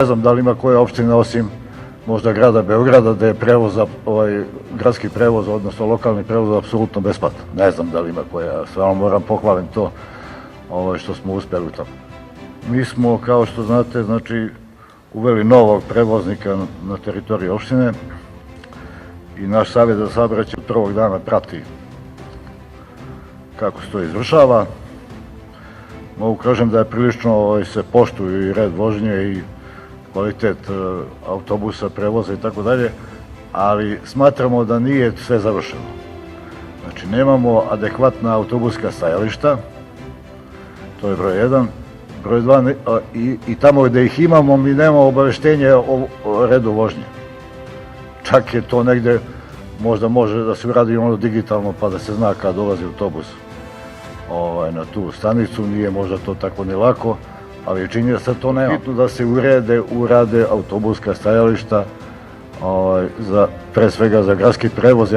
Ne znam da li ima koja opština osim možda grada Beograda da je gradski prevoz, odnosno lokalni prevoz apsolutno besplatan. Ne znam da li ima koja, stvarno moram pohvalim to što smo uspeli u tome. Mi smo, kao što znate, uveli novog prevoznika na teritoriji opštine i naš savjet za saobraćaj od prvog dana prati kako se to izvršava. Mogu kažem da je prilično se poštuju i red vožnje i kvalitet autobusa, prevoza i tako dalje, ali smatramo da nije sve završeno. Znači, nemamo adekvatna autobuska stajališta, to je broj 1. Broj 2, i tamo gde ih imamo, mi nemamo obaveštenje o redu vožnje. Čak je to negde, možda može da se uradi ono digitalno pa da se zna kad dolazi autobus na tu stanicu, nije možda to tako ni lako, ali čini se to nema. Bitno da se urade autobuska stajališta, pre svega za gradski prevoz.